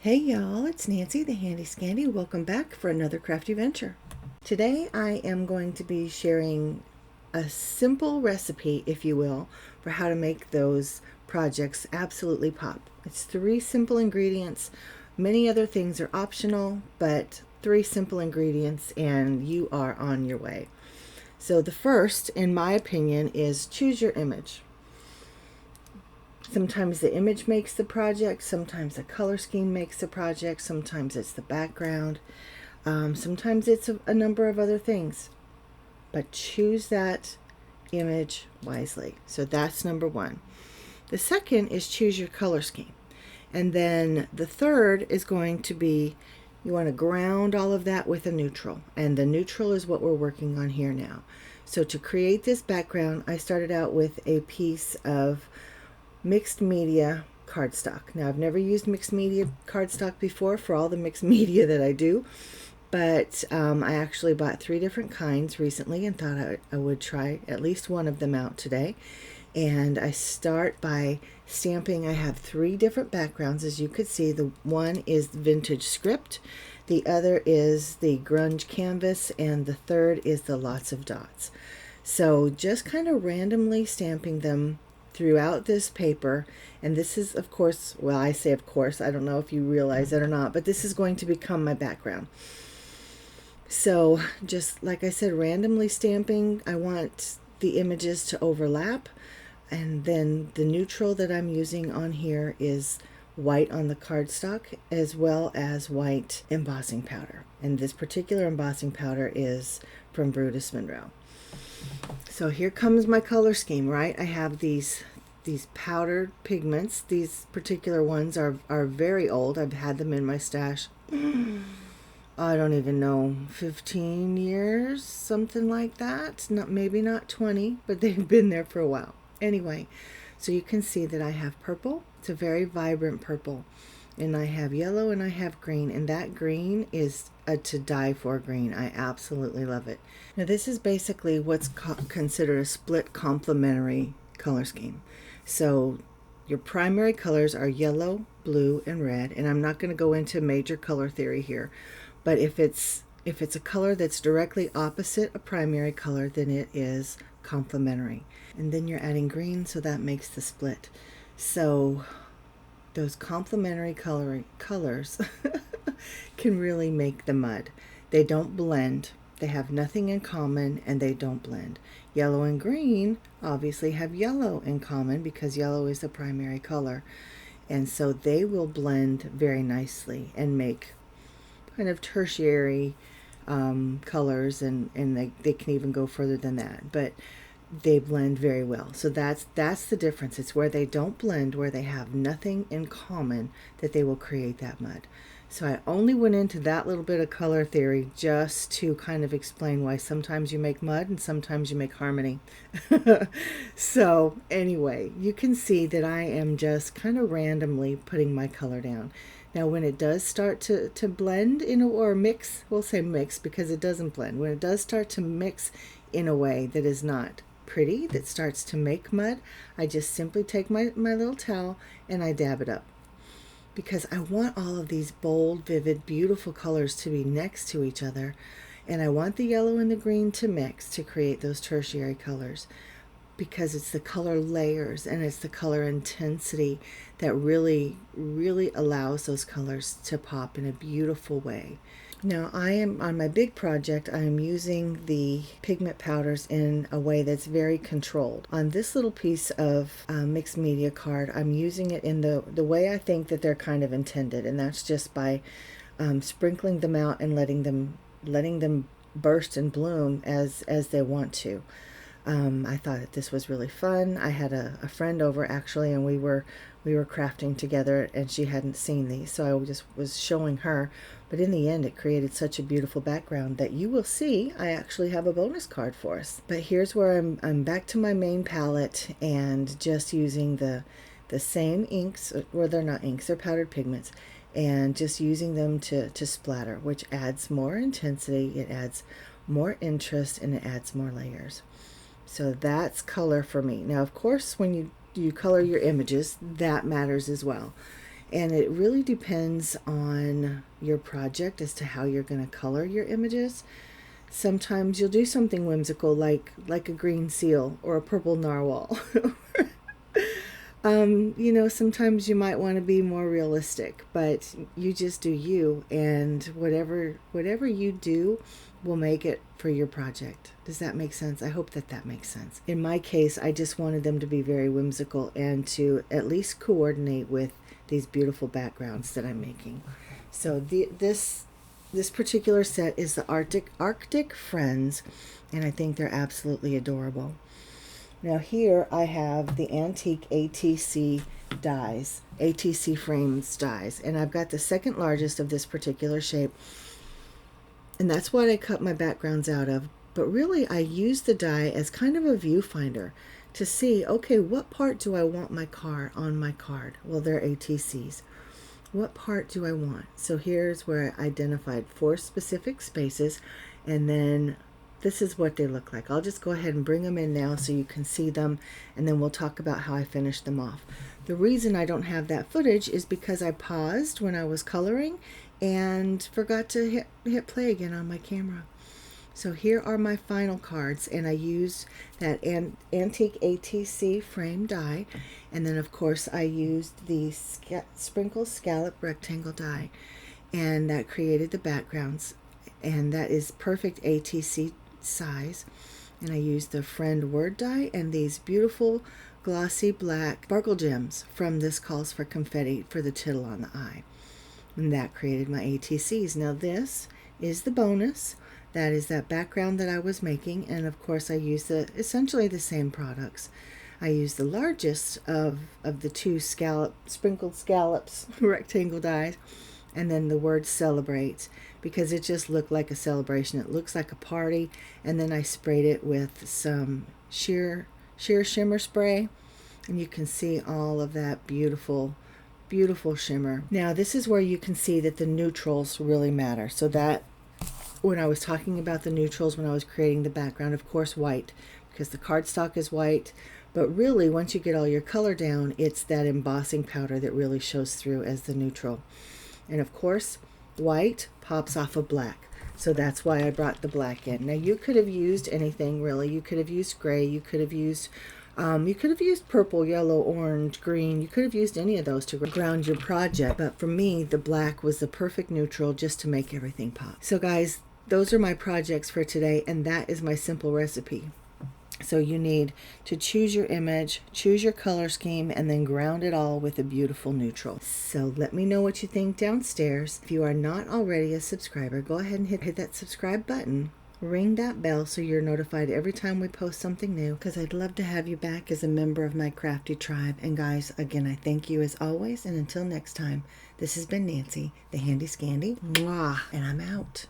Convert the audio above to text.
Hey y'all, it's Nancy the Handy Scandy. Welcome back for another crafty venture. Today I am going to be sharing a simple recipe, if you will, for how to make those projects absolutely pop. It's 3 simple ingredients. Many other things are optional, but 3 simple ingredients and you are on your way. So the first, in my opinion, is choose your image. Sometimes the image makes the project, sometimes the color scheme makes the project, sometimes it's the background, sometimes it's a number of other things. But choose that image wisely. So that's number 1. The second is choose your color scheme. And then the third is going to be, you want to ground all of that with a neutral. And the neutral is what we're working on here now. So to create this background, I started out with a piece of mixed media cardstock. Now, I've never used mixed media cardstock before for all the mixed media that I do, but I actually bought 3 different kinds recently and thought I would try at least one of them out today. And I start by stamping. I have 3 different backgrounds, as you could see. The one is vintage script, the other is the grunge canvas, and the third is the lots of dots. So just kind of randomly stamping them throughout this paper. And this is, of course, well, I say of course, I don't know if you realize it or not, but this is going to become my background. So just like I said, randomly stamping. I want the images to overlap, and then the neutral that I'm using on here is white on the cardstock as well as white embossing powder, and this particular embossing powder is from Bristol Smooth. So here comes my color scheme, right? I have these powdered pigments. These particular ones are very old. I've had them in my stash, I don't even know, 15 years, something like that. Maybe not 20, but they've been there for a while. Anyway, so you can see that I have purple. It's a very vibrant purple. And I have yellow and I have green, and that green is a to die for green. I absolutely love it. Now this is basically what's considered a split complementary color scheme. So your primary colors are yellow, blue, and red, and I'm not going to go into major color theory here, but if it's a color that's directly opposite a primary color, then it is complementary. And then you're adding green, so that makes the split. So those complementary colors can really make the mud. They don't blend. They have nothing in common, and they don't blend. Yellow and green obviously have yellow in common because yellow is the primary color. And so they will blend very nicely and make kind of tertiary colors, and they can even go further than that. But they blend very well. So that's the difference. It's where they don't blend, where they have nothing in common, that they will create that mud. So I only went into that little bit of color theory just to kind of explain why sometimes you make mud and sometimes you make harmony. So anyway, you can see that I am just kind of randomly putting my color down. Now when it does start to blend or mix, we'll say mix because it doesn't blend. When it does start to mix in a way that is not pretty, that starts to make mud, I just simply take my little towel and I dab it up, because I want all of these bold, vivid, beautiful colors to be next to each other, and I want the yellow and the green to mix to create those tertiary colors, because it's the color layers and it's the color intensity that really allows those colors to pop in a beautiful way. Now I am on my big project. I am using the pigment powders in a way that's very controlled. On this little piece of mixed media card, I'm using it in the way I think that they're kind of intended, and that's just by sprinkling them out and letting them burst and bloom as they want to. I thought that this was really fun. I had a friend over actually, and we were crafting together, and she hadn't seen these, so I just was showing her. But in the end, it created such a beautiful background that you will see I actually have a bonus card for us. But here's where I'm back to my main palette and just using the same inks, or they're not inks, they're powdered pigments, and just using them to splatter, which adds more intensity, it adds more interest, and it adds more layers. So that's color for me. Now, of course, when you color your images, that matters as well. And it really depends on your project as to how you're going to color your images. Sometimes you'll do something whimsical like a green seal or a purple narwhal. You know, sometimes you might want to be more realistic, but you just do you, and whatever you do will make it for your project. Does that make sense? I hope that makes sense. In my case, I just wanted them to be very whimsical and to at least coordinate with these beautiful backgrounds that I'm making. So this particular set is the Arctic Friends, and I think they're absolutely adorable. Now here I have the antique ATC dies, ATC frames dies, and I've got the second largest of this particular shape, and that's what I cut my backgrounds out of. But really I use the die as kind of a viewfinder to see, okay, what part do I want my car on my card? Well, they're ATCs. What part do I want? So here's where I identified 4 specific spaces, and then this is what they look like. I'll just go ahead and bring them in now so you can see them, and then we'll talk about how I finished them off. The reason I don't have that footage is because I paused when I was coloring and forgot to hit play again on my camera. So here are my final cards, and I used that antique ATC frame die, and then of course I used the sprinkle scallop rectangle die, and that created the backgrounds, and that is perfect ATC size. And I used the friend word die and these beautiful glossy black sparkle gems from This Calls for Confetti for the tittle on the eye, and that created my ATCs. Now this is the bonus. That is that background that I was making, and of course I used essentially the same products. I used the largest of the 2 sprinkled scallops rectangle dies, and then the word celebrate, because it just looked like a celebration. It looks like a party. And then I sprayed it with some sheer shimmer spray, and you can see all of that beautiful shimmer. Now this is where you can see that the neutrals really matter. So that when I was talking about the neutrals, when I was creating the background, of course white, because the cardstock is white, but really once you get all your color down, it's that embossing powder that really shows through as the neutral. And of course white pops off of black, so that's why I brought the black in. Now you could have used anything really. You could have used gray, you could have used purple, yellow, orange, green. You could have used any of those to ground your project, but for me the black was the perfect neutral just to make everything pop. So guys, those are my projects for today, and that is my simple recipe. So you need to choose your image, choose your color scheme, and then ground it all with a beautiful neutral. So let me know what you think downstairs. If you are not already a subscriber, go ahead and hit that subscribe button. Ring that bell so you're notified every time we post something new, because I'd love to have you back as a member of my crafty tribe. And guys, again, I thank you as always, and until next time, this has been Nancy, the Handy Scandy, and I'm out.